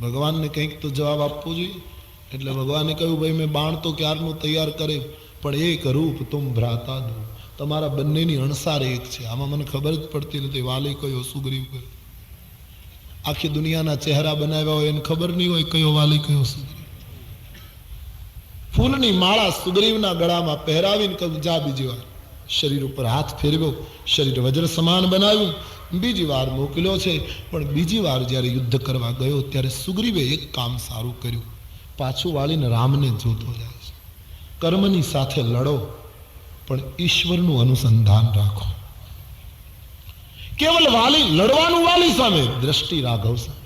ભગવાનને કંઈક તો જવાબ આપવો જોઈએ. એટલે ભગવાને કહ્યું, ભાઈ મેં બાણ તો ક્યારનું તૈયાર કરે, પણ એક રૂપ તુમ ભ્રાતા દો, તમારા બંનેની અણસાર એક છે. આમાં મને ખબર જ પડતી નથી વાલી કયો સુગ્રીવ કયો. આખી દુનિયાના ચહેરા બનાવ્યા હોય એને ખબર નહીં હોય કયો વાલી કયો સુગ્રીવ. ફૂલની માળા સુગ્રીવના ગળામાં પહેરાવીને કહ્યું જા બીજી વાર. શરીર ઉપર હાથ ફેરવ્યો, શરીર વજ્ર સમાન બનાવ્યું, બીજી વાર મોકલ્યો છે. પણ બીજી વાર જ્યારે યુદ્ધ કરવા ગયો ત્યારે સુગ્રીવે એક કામ સારું કર્યું, પાછું વાળીને રામને જોતો જાય છે. કર્મની સાથે લડો પણ ઈશ્વરનું અનુસંધાન રાખો. કેવલ વાલી લડવાનું વાલી સામે, દ્રષ્ટિ રાઘવ સામે,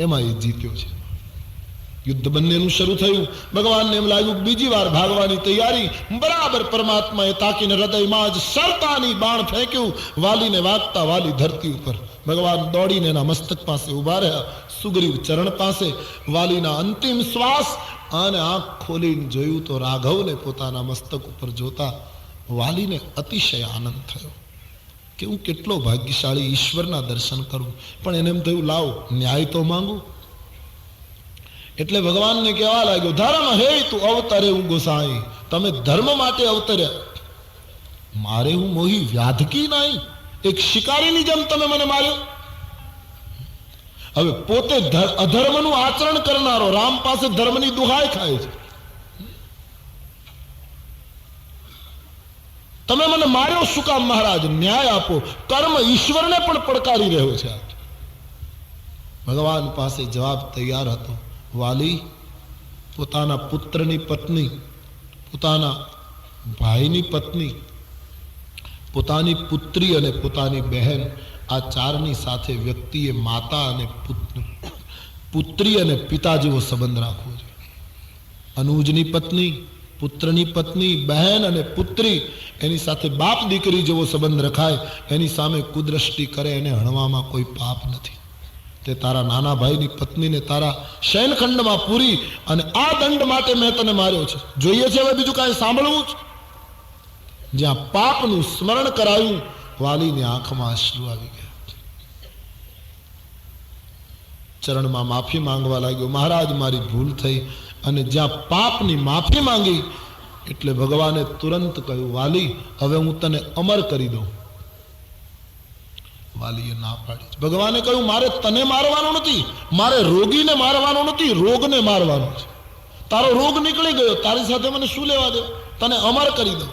એમાં એ જીત્યો છે. યુદ્ધ બંનેનું શરૂ થયું. ભગવાનને એમ લાગ્યું બીજી વાર ભાગવાની તૈયારી. બરાબર પરમાત્માએ તાકીને હૃદયમાં જ સરતાની બાણ ફેંક્યું. વાલીને વાગતા વાલી ધરતી ઉપર. ભગવાન દોડીને એના મસ્તક પાસે ઉભા રહ્યા. સુગ્રીવ ચરણ પાસે. વાલીના અંતિમ શ્વાસ, અને આંખ ખોલીને જોયું તો રાઘવને પોતાના મસ્તક ઉપર જોતા વાલીને અતિશય આનંદ થયો કે હું કેટલો ભાગ્યશાળી, ઈશ્વરના દર્શન કરું. પણ એને એમ થયું લાવ ન્યાય તો માંગુ. એટલે ભગવાનને કહેવા લાગ્યો, ધર્મ હે તું અવતરે હું ગોસાઈ, તમે ધર્મ માટે અવતર્યા, મારે હું મોહી વ્યાધકી નહીં, એક શિકારીની જેમ તમે મને માર્યો. હવે પોતે અધર્મનું આચરણ કરનારો રામ પાસે ધર્મની દુહાઈ ખાય છે. તમે મને માર્યો શું કામ મહારાજ? ન્યાય આપો. કર્મ ઈશ્વરને પણ પડકારી રહ્યો છે. ભગવાન પાસે જવાબ તૈયાર હતો. વાલી પોતાના પુત્રની પત્ની, પોતાના ભાઈની પત્ની, પોતાની પુત્રી અને પોતાની બહેન, આ ચારની સાથે વ્યક્તિએ માતા અને પુત્રી અને પિતા જેવો સંબંધ રાખવો જોઈએ. અનુજની પત્ની, પુત્રની પત્ની, બહેન અને પુત્રી, એની સાથે બાપ દીકરી જેવો સંબંધ રખાય. એની સામે કુદ્રષ્ટિ કરે એને હણવામાં કોઈ પાપ નથી. તે તારા નાના ભાઈની પત્નીને તારા શયનખંડમાં પૂરી, અને આ દંડ માટે મેં તને માર્યો છે. જોઈએ છે હવે બીજું કાંઈ સાંભળવું જ? જ્યાં પાપનું સ્મરણ કરાયું, વાલીની આંખમાં અશ્રુ આવી ગયા. ચરણમાં માફી માંગવા લાગ્યો, મહારાજ મારી ભૂલ થઈ. અને જ્યાં પાપની માફી માંગી એટલે ભગવાને તુરંત કહ્યું, વાલી હવે હું તને અમર કરી દઉં. વાલીએ ના પાડી. ભગવાને કહ્યું, મારે તને મારવાનો નથી, મારે રોગીને મારવાનો નથી, રોગને મારવાનો છે. તારો રોગ નીકળી ગયો, તારી સાથે મને શું લેવા દે? તને અમર કરી દઉં.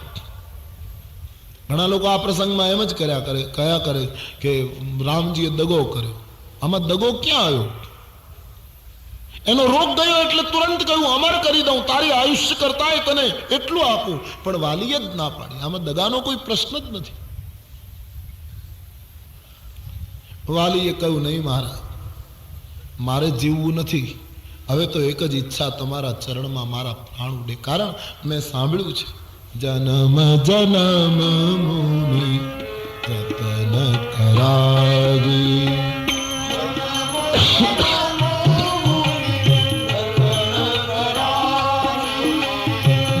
ઘણા લોકો આ પ્રસંગમાં એમ જ કયા કરે કે રામજીએ દગો કર્યો. આમાં દગો ક્યાં આવ્યો? એનો રોગ ગયો એટલે તુરંત કહ્યું અમર કરી દઉં, તારી આયુષ્ય કરતા તને એટલું આપું. પણ વાલીએ જ ના પાડી. આમાં દગાનો કોઈ પ્રશ્ન જ નથી. વાલીએ કહ્યું, નહીં મહારાજ, મારે જીવવું નથી. હવે તો એક જ ઈચ્છા, તમારા ચરણમાં મારા પ્રાણ ઉડે. કારણ મેં સાંભળ્યું છે, જન્મ જન્મ મુનિ રતન કરાવી,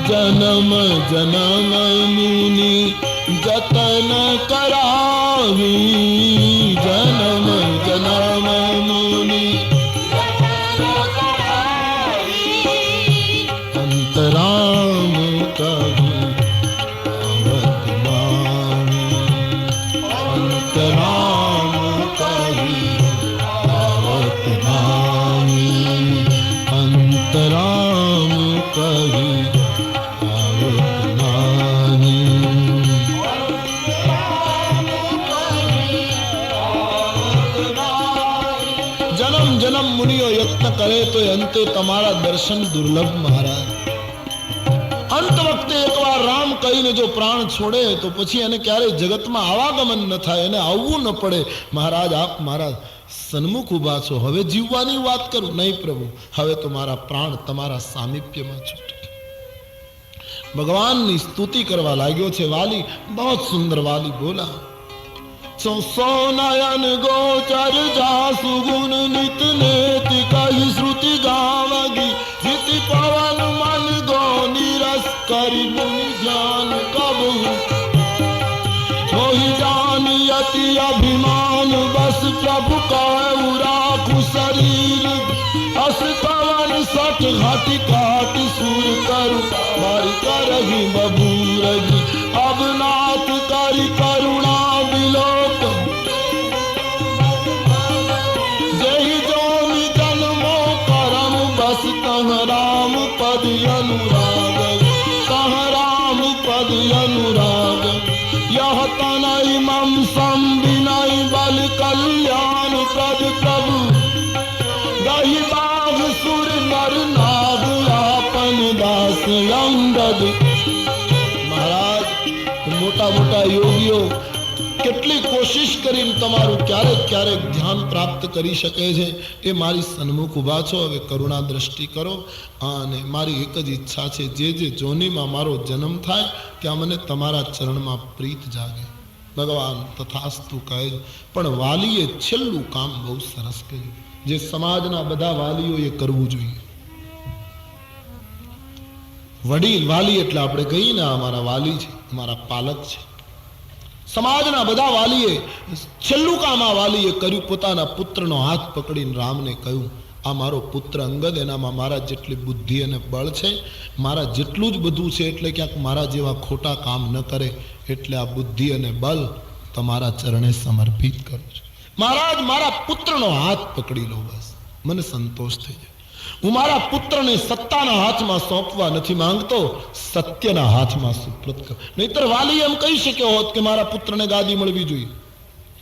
જન્મ જન્મ મુનિ જતન કરાવી, જન્મ જન્મ મુનિ અંતરામ કહી આવત મામી, અંતરામ કહી આવત મામી, અંતરામ કહી જન્મ મુનિઓ યત્ન કરે તો અંતે તમારા દર્શન દુર્લભ મહારાજ. અંત વખતે એકવાર રામ કહીને જો પ્રાણ છોડે તો પછી એને ક્યારેય જગતમાં આવાગમન ન થાય, એને આવવું ન પડે. મહારાજ આપ મારા સન્મુખ ઉભા છો, હવે જીવવાની વાત કરું. નહીં પ્રભુ, હવે તો મારા પ્રાણ તમારા સામીપ્યમાં છૂટે. ભગવાનની સ્તુતિ કરવા લાગ્યો છે વાલી. બહુ સુંદર વાલી બોલા. સોનયન ગોચર જાસુ ગુણ નિત નેતિ કહી શ્રુતિ ગાવગી, ધૃતિ પવન મન ગો નિરસ કરી મુનિ ધ્યાન કબુ, મોહિ જાની અતિ અભિમાન બસ પ્રભુ કહુ રાખુ શરીર, सठ घाटी काटी सूर करु बारी करही बबूरगी अब नाथ करी करुणा बिलोक जही जोनि जन्मो करम बस तह राम पद अनुराग तह राम पद अनुराग यह तनय मम सम विनय बल कल्याण प्रद प्रभु दही बाघ सुर नर नाग आपन दास अंगद। महाराज मोटा मोटा योगीओ કેટલી કોશિશ કરીને તમારું ક્યારેક ક્યારેક ધ્યાન પ્રાપ્ત કરી શકે છે એ મારી સન્મુખ ઊભા છો હવે કરુણા દ્રષ્ટિ કરો અને મારી એક જ ઈચ્છા છે જે જોનીમાં મારો જન્મ થાય ત્યાં મને તમારા ચરણમાં પ્રીત જાગે ભગવાન તથાસ્તુ કહે પણ વાલીએ છેલ્લું કામ બહુ સરસ કર્યું જે સમાજના બધા વાલીઓએ કરવું જોઈએ વડીલ વાલી એટલે આપણે કહીએ ને અમારા વાલી છે અમારા પાલક છે સમાજના બધા વાલીએ છેલ્લું કામ આ વાલીએ કર્યું પોતાના પુત્રનો હાથ પકડીને રામને કહ્યું આ મારો પુત્ર અંગદ એનામાં મારા જેટલી બુદ્ધિ અને બળ છે મારા જેટલું જ બધું છે એટલે ક્યાંક મારા જેવા ખોટા કામ ન કરે એટલે આ બુદ્ધિ અને બળ તમારા ચરણે સમર્પિત કરું છું મહારાજ મારા પુત્રનો હાથ પકડી લો બસ મને સંતોષ થઈ જાય હું મારા પુત્રને સત્તાના હાથમાં સોંપવા નથી માંગતો સત્યના હાથમાં સુપ્રત કર નહીતર વાલી એમ કહી શક્યો હોત કે મારા પુત્રને ગાદી મળવી જોઈએ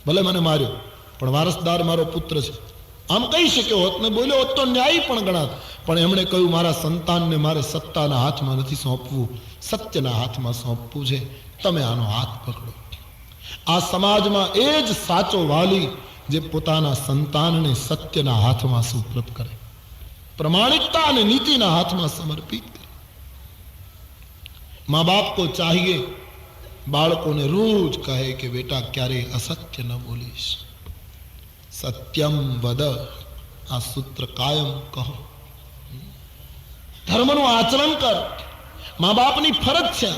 ભલે મને માર્યો પણ વારસદાર મારો પુત્ર છે આમ કહી શક્યો હોત ને બોલ્યો હોત તો ન્યાયી પણ ગણાત પણ એમણે કહ્યું મારા સંતાનને મારે સત્તાના હાથમાં નથી સોંપવું સત્યના હાથમાં સોંપવું છે તમે આનો હાથ પકડો આ સમાજમાં એ જ સાચો વાલી જે પોતાના સંતાનને સત્યના હાથમાં સુપ્રત કરે प्रमाणिकता અને નીતિના હાથમાં સમર્પિત કરે माँ बाप को चाहिए બાળકોને રોજ કહે કે બેટા ક્યારે અસત્ય ન બોલીશ સત્યમ વદ આ સૂત્ર કાયમ કહો ધર્મનું આચરણ કર મા બાપની ફરજ છે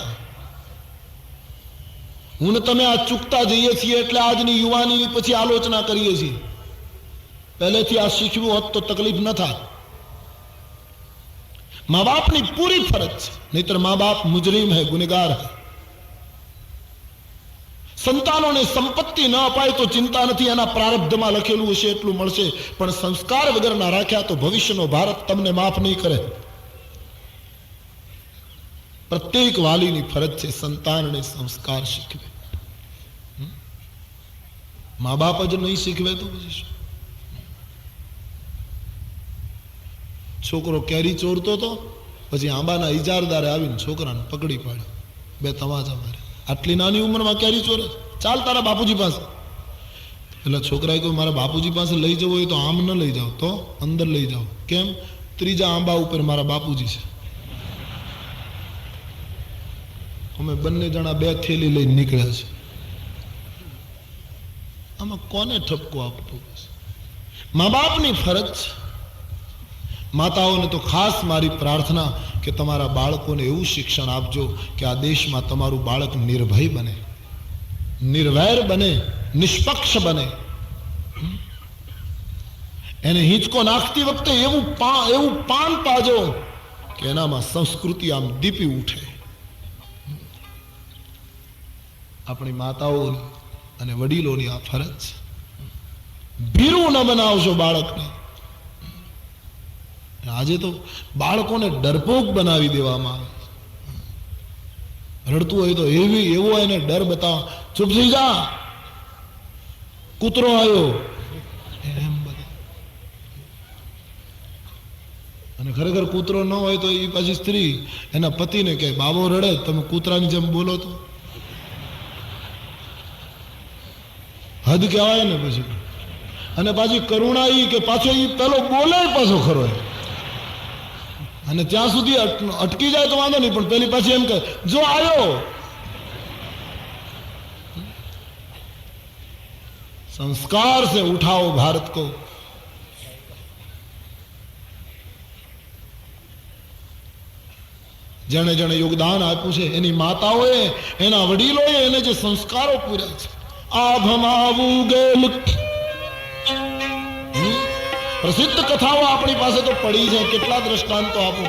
હું ને તમે આ ચૂકતા જઈએ છીએ એટલે આજની યુવાનીની પછી આલોચના કરીએ છીએ પહેલેથી આ શીખવું હોત તો તકલીફ ન થાય माँ बाप की पूरी फरज नहींतर माँ बाप मुजरिम है गुनेगार है संतानों ने संपत्ति न अपाय तो चिंता नहीं एना प्रारब्ध में लखेलू हशे एटलू मळशे पण संस्कार वगर ना राख्या तो भविष्यनो भारत तमने माफ नहीं करे प्रत्येक वाली नी फरज है संतान ने संस्कार शीखवे माँ बाप ज नहीं शीखवे तो छोकरो केरी चोरतो तो पछी आंबाना इजारदारे आवीने छोकराने पकड़ी पाड्यो बे तमाचा मारे आटली नानी उमरमां केरी चोरे चाल तारा बापूजी पासे એટલે છોકરાએ કહ્યું મારા બાપુજી પાસે લઈ જવો હોય તો આમ ન લઈ જાઓ તો અંદર લઈ જાઓ કેમ ત્રીજા આંબા ઉપર મારા બાપુજી છે અમે બંને જણા બે થેલી લઈને નીકળ્યા છે આમાં કોને ઠપકો આપવો મા બાપની ફરજ છે માતાઓને તો ખાસ મારી પ્રાર્થના કે તમારા બાળકોને એવું શિક્ષણ આપજો કે આ દેશમાં તમારું બાળક નિર્ભય બને નિર્વૈર બને નિષ્પક્ષ બને એને હિંચકો નાખતી વખતે એવું પાન પાજો કે એનામાં સંસ્કૃતિ આમ દીપી ઉઠે આપણી માતાઓની અને વડીલોની આ ફરજ ભીરું ન બનાવજો બાળકને આજે તો બાળકોને ડરપોક બનાવી દેવામાં આવે રડતું હોય તો એવો એને ડર બતાવ ચૂપ થઈ જા કૂતરો આવ્યો એમ બધા અને ખરેખર કૂતરો ન હોય તો એ પાછી સ્ત્રી એના પતિને કહે બાબો રડે તમે કૂતરાની જેમ બોલો તો હદ કહેવાય ને પછી અને પાછી કરુણા ઈ કે પાછો ઈ પેલો બોલે પાછો ખરો અને ત્યાં સુધી અટકી જાય તો વાંધો નહીં પણ પેલી પાછી એમ કહે જો આવ્યો संस्कार से उठाओ भारत को जने जने योगदान आप्યું છે એની માતાઓએ એના વડીલોએ એને જે સંસ્કારો પૂર્યા છે આ ભમાવું ગેલ પ્રસિદ્ધ કથાઓ આપણી પાસે તો પડી છે, કેટલા દ્રષ્ટાંતો આપો.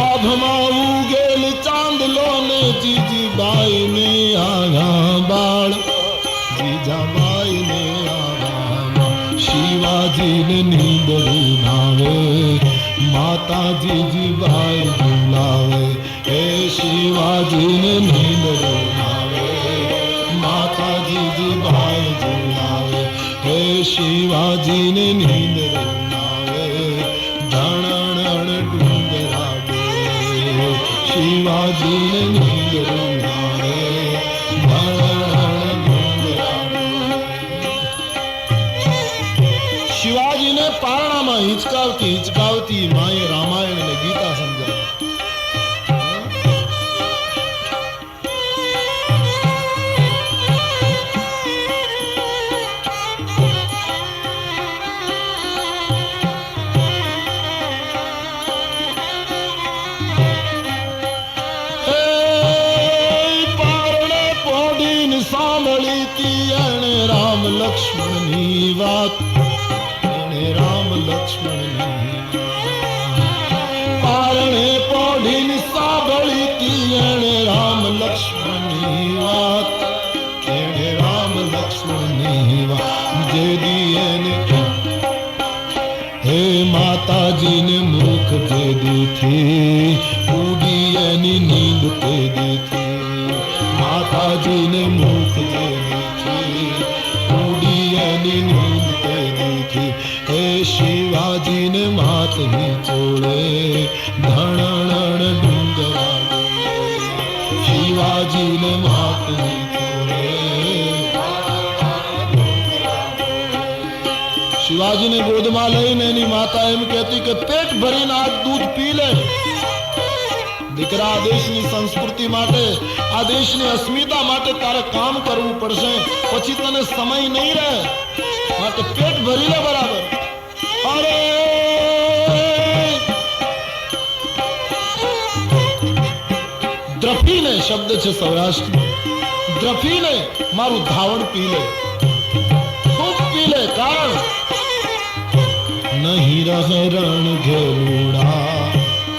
આભમાં ઉગેલ ચાંદલો ને જીજીબાઈ ને આયા બાળ, જીજાબાઈ ને આયા શિવાજી ને નીંદરું નાવે, માતા જીજીબાઈ ઝુલાવે. હે શિવાજી ને નીંદરું નાવે, માતા જીજીબાઈ ઝુલાવે. હે શિવાજી ને નીંદરું નાવે, ધણણ ડુંગરા ડોલે. શિવાજી ને નીંદરું નાવે, ધણણ ડુંગરા ડોલે. શિવાજીને પારણામાં હિંચકાવતી હિંચકાવતી માએ રામાયણ અને ગીતા સમજાવી. સાંભળી તી એણે રામ લક્ષ્મણની વાત, એણે રામ લક્ષ્મણની પારણે પોઢીને સાંભળી તી એણે રામ લક્ષ્મણની વાત, એણે રામ લક્ષ્મણની વાત. જે દી એને હે માતાજીને મુખ જે દીથી ઉડી એની નીંદ તે દીથી, માતાજીને મુખ જે દીથી ઉડી એની નીંદ તે દીથી. હે શિવાજીને માતની ચોળે ધણણ ડુંગરા ડોલે. શિવાજીને માતની ચોળે. શિવાજીને ગોદમાં લઈને એની માતા એમ કહેતી કે પેટ ભરીને આ દૂધ પી લે. દીકરા, આ દેશની સંસ્કૃતિ માટે, આ દેશની અસ્મિતા માટે તારે કામ કરવું પડશે, પછી તને સમય નહીં રહે, માટે પેટ ભરી લે બરાબર. અરે દ્રફીને શબ્દ છે સૌરાષ્ટ્ર, દ્રફીને મારું ધાવણ પી લે, ખૂબ પી લે. કારણ નહીં રહે રણ ઘેલુડા,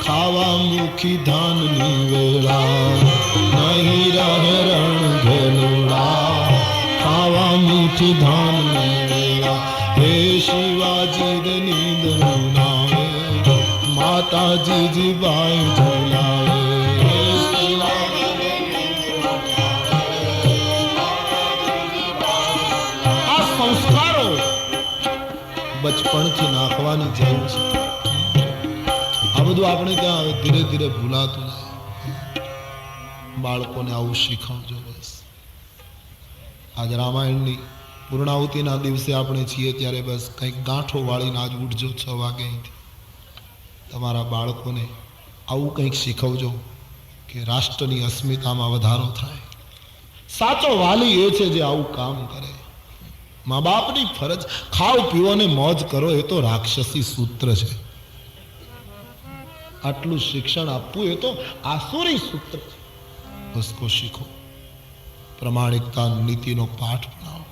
ખાવા મુખી ધાનની વેળા. નહીં રહે રણ ઘેલુડા, ખાવા મુખી ધાનની વેળા. હે શિવાજી ને નીંદરું નાવે, માતાજી જીબાઈ ઝુલાવે. આ સંસ્કારો બચપણથી નાખવાની જરૂર છે. આ બધું આપણે ત્યાં હવે ધીરે ધીરે ભૂલાતું જાય. બાળકોને આવું શીખવજો બસ. આજ રામાયણની પૂર્ણાહુતિના દિવસે આપણે છીએ ત્યારે બસ કંઈક ગાંઠો વાળીને આજ ઉઠજો 6 વાગે અહીંથી. તમારા બાળકોને આવું કંઈક શીખવજો કે રાષ્ટ્રની અસ્મિતામાં વધારો થાય. સાચો વાલી એ છે જે આવું કામ કરે. મા બાપની ફરજ, ખાઓ પીવો ને મોજ કરો, એ તો રાક્ષસી સૂત્ર છે. આટલું શિક્ષણ આપવું એ તો આસુરી સૂત્ર છે. उसको શીખો, પ્રમાણિકતા નીતિનો પાઠ ભણાવો.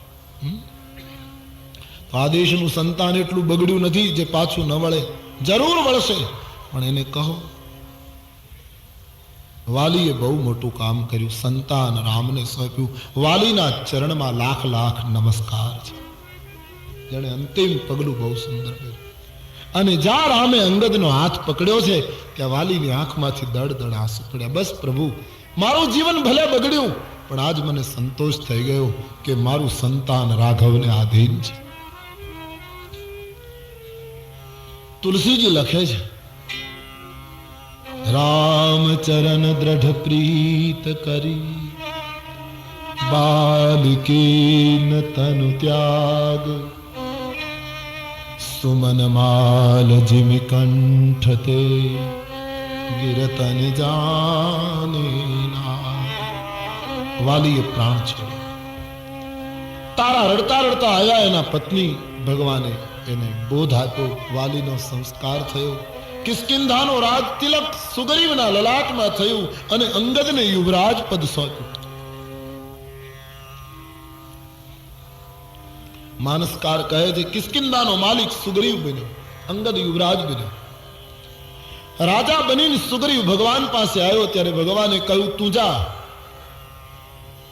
તો આ દેશનું સંતાન એટલું બગડ્યું નથી જે પાછું ન વળે. જરૂર વળશે, પણ એને કહો. વાલીએ બહુ મોટું કામ કર્યું, સંતાન રામને સોંપ્યું. વાલીના ચરણમાં લાખ લાખ નમસ્કાર છે. જેણે અંતિમ પગલું બહુ સુંદર કર્યું. અને જ્યાં રામે અંગદનો હાથ પકડ્યો છે ત્યાં વાલીની આંખમાંથી દળ દળ આંસુ પડ્યા. બસ પ્રભુ, મારું જીવન ભલે બગડ્યું, પણ આજ મને સંતોષ થઈ ગયો કે મારું સંતાન રાઘવને આધીન છે. તુલસીજી લખે છે, રામ ચરણ દ્રઢ પ્રીત કરી, બાલિકીન તનુ ત્યાગ, સુમન માલ જીમિ કંઠ તે, ગિરતન જાને ના. વાલીએ પ્રાણ છોડ્યો. તારા રડતા રડતા આવ્યા એના પત્ની ભગવાને એને બોધ આપ્યો. વાલીનો સંસ્કાર થયો. કિષ્કિંધાનો રાજ તિલક સુગ્રીવના લલાટમાં થયું અને અંગદને યુવરાજ પદ સોંપ્યું. માનસકાર કહે છે કિષ્કિંધાનો માલિક સુગ્રીવ બન્યો, અંગદ યુવરાજ બન્યો. રાજા બનીને સુગ્રીવ ભગવાન પાસે આવ્યો ત્યારે ભગવાને કહ્યું તું જા,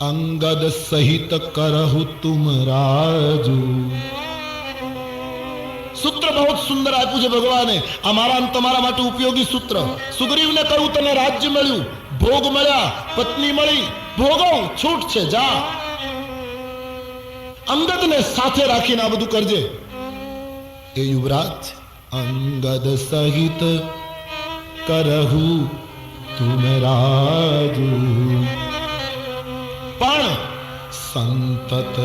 અંગદ સહિત કરહુ તુમ રાજુ. સૂત્ર બહુ સુંદર આપ્યું છે ભગવાને. આ મારા અને તમારા માટે ઉપયોગી સૂત્ર. સુગ્રીવને કહ્યું તને રાજ્ય મળ્યું, ભોગ મળ્યા, પત્ની મળી, ભોગવ, છૂટ છે, જા. અંગદને સાથે રાખીને આ બધું કરજે. એ યુવરાજ અંગદ સહિત કરહુ તુમ રાજુ, પણ સંતત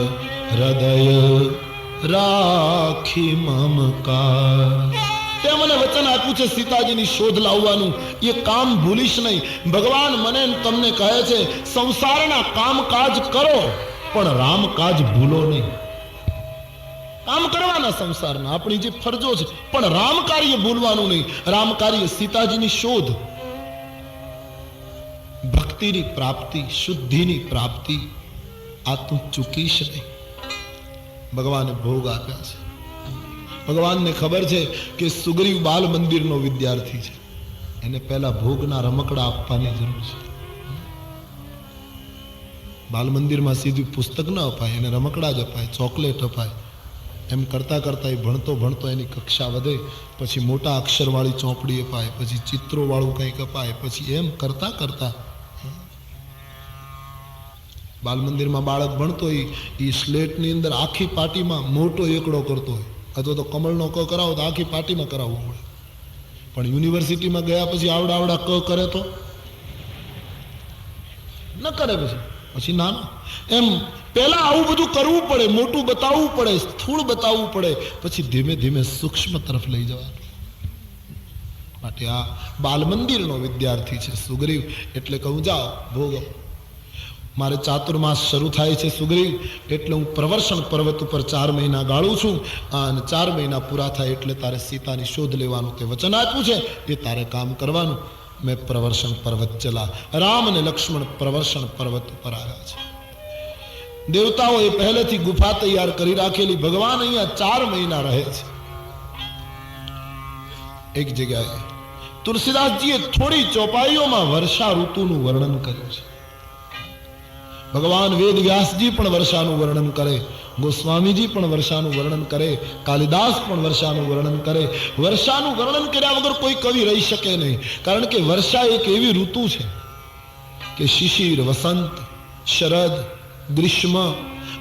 હૃદય રાખી મમકાર. તે મને વચન આપ્યું છે સીતાજીની શોધ લાવવાનું, એ કામ ભૂલીશ નહીં. ભગવાન મને તમને કહે છે સંસારના કામકાજ કરો પણ રામકાજ ભૂલો નહીં. કામ કરવાના સંસારના, આપણી જે ફરજો છે, પણ રામ કાર્ય ભૂલવાનું નહીં. રામ કાર્ય સીતાજીની શોધ, ભક્તિની પ્રાપ્તિ, શુદ્ધિની પ્રાપ્તિ, આ તું ચૂકીશ નહીં. ભગવાને ભોગ આપ્યા છે. ભગવાનને ખબર છે કે સુગ્રીવ બાલ મંદિરનો વિદ્યાર્થી છે, એને પહેલા ભોગના રમકડા આપવાની જરૂર છે. બાલ મંદિરમાં સીધું પુસ્તક ન અપાય, એને રમકડા જ અપાય, ચોકલેટ અપાય. એમ કરતા કરતા એ ભણતો ભણતો એની કક્ષા વધે, પછી મોટા અક્ષરવાળી ચોપડી અપાય, પછી ચિત્રો વાળું કંઈક અપાય, પછી એમ કરતા કરતા બાલ મંદિરમાં બાળક ભણતો હોય એ સ્લેટની અંદર આખી પાટીમાં મોટો એકડો કરતો હોય, અથવા તો કમળનો ક કરાવો તો આખી પાટીમાં કરાવવો પડે. પણ યુનિવર્સિટીમાં ગયા પછી આવડા આવડા ક કરે તો ન કરે, પછી નાનો. એમ પહેલા આવું બધું કરવું પડે, મોટું બતાવવું પડે, સ્થૂળ બતાવવું પડે, પછી ધીમે ધીમે સૂક્ષ્મ તરફ લઈ જવાનું. માટે આ બાલ મંદિરનો વિદ્યાર્થી છે સુગ્રીવ. એટલે કહું જાઓ ભોગવ. મારે ચાતુર્માસ શરૂ થાય છે સુગ્રીવ, એટલે હું પ્રવર્ષણ પર્વત ઉપર 4 મહિના ગાળું છું, અને 4 મહિના પૂરા થાય એટલે તારે સીતાની શોધ લેવાનું તે વચન આપ્યું છે, એ તારે કામ કરવાનું. મેં પ્રવર્ષણ પર્વત ચલા. રામ અને લક્ષ્મણ પ્રવર્ષણ પર્વત ઉપર આવ્યા છે. દેવતાઓએ પહેલેથી ગુફા તૈયાર કરી રાખેલી. ભગવાન અહીંયા 4 મહિના રહે છે એક જગ્યાએ. તુલસીદાસજીએ થોડી ચોપાઈઓમાં વર્ષા ઋતુનું વર્ણન કર્યું છે. ભગવાન વેદ વ્યાસજી પણ વર્ષાનું વર્ણન કરે, ગોસ્વામીજી પણ વર્ષાનું વર્ણન કરે, કાલિદાસ પણ વર્ષાનું વર્ણન કરે. વર્ષાનું વર્ણન કર્યા વગર કોઈ કવિ રહી શકે નહીં. કારણ કે વર્ષા એક એવી ઋતુ છે કે શિશિર, વસંત, શરદ, ગ્રીષ્મ,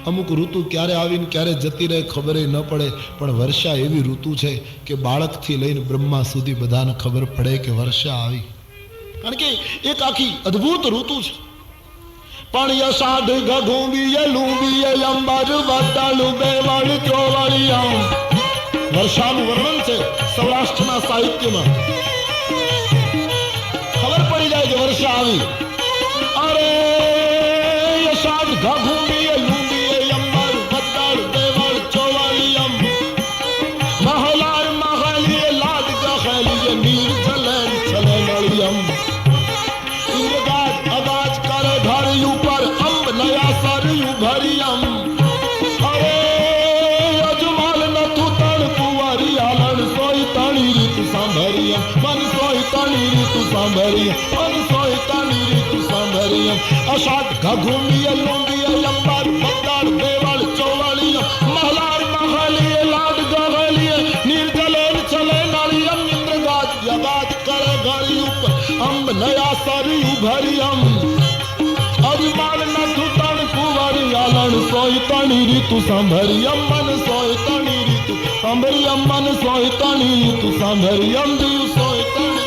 અમુક ઋતુ ક્યારે આવીને ક્યારે જતી રહે ખબર ન પડે. પણ વર્ષા એવી ઋતુ છે કે બાળકથી લઈને બ્રહ્મા સુધી બધાને ખબર પડે કે વર્ષા આવી. કારણ કે એક આખી અદ્ભુત ઋતુ છે. પણ યશાઢ ગઘુંબીએ લુંબીએ અંબર વટાલુ બેવાળ ચોવાળિયા. વર્ષાનું વર્ણન છે સૌરાષ્ટ્રના સાહિત્યમાં. ખબર પડી જાય કે વર્ષા આવી. અરે યશાઢ ગઘુંબીએ લુંબીએ અંબર વટાલુ બેવાળ ચોવાળિયમ. મહલાર મહાલીએ લાડ ગહેલીએ નીર ચલે ચલે નળિયમ. ઇન્દ્રગાજ અવાજ કરે ધરી ઉપર અંબ નયા સરયું ભરિયમ. અરે અજમાલ નથું તણ કુંવરી આલણ સોય તણી રીત સાંભળિયમ. મન સોય તણી રીત સાંભળિયમ, મન સોય તણી રીત સાંભળિયમ. અષાઢ ઘઘુંબીએ લુંબીએ અંબર બદાળ બેવાળ ચોવાળિયમ. મહલાર મહાલીએ લાડ ગહેલીએ નિર્જલે ચલે નળિયમ. ઇન્દ્રગાજ અવાજ કરે ધરી ઉપર અંબ નયા સરયું ભરિયમ. અજમાલ નથું તણ કુંવરી આલણ સોય તણી રીતુ સાંભળિયમ. મન સોય તણી રીતુ સાંભળિયમ, મન સોય તણી રીતુ સાંભળિયમ. દીવ સોય તણી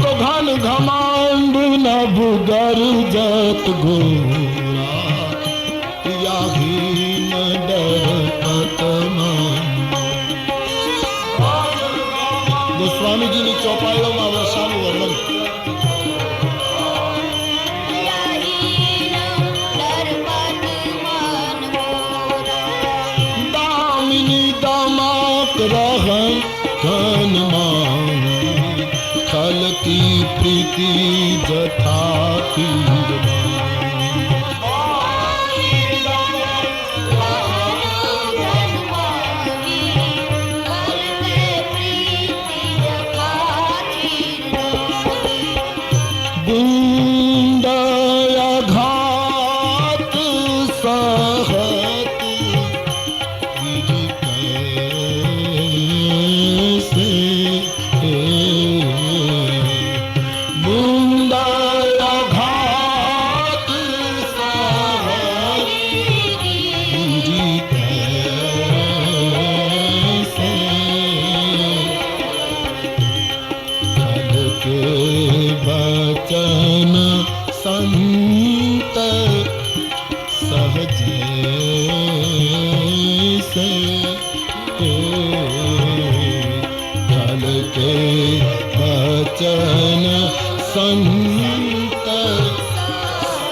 તો ઘન ઘમાંડ નભ ગરજત ઘોરા યાહીન ડરત મન. ગોસ્વામીજીની ચોપાઈઓમાં વર્ષાનું વર્ણન. દામિની દામાક રહન ઘનમાં ખલતી પ્રીતિ જથા से कल के वचन संत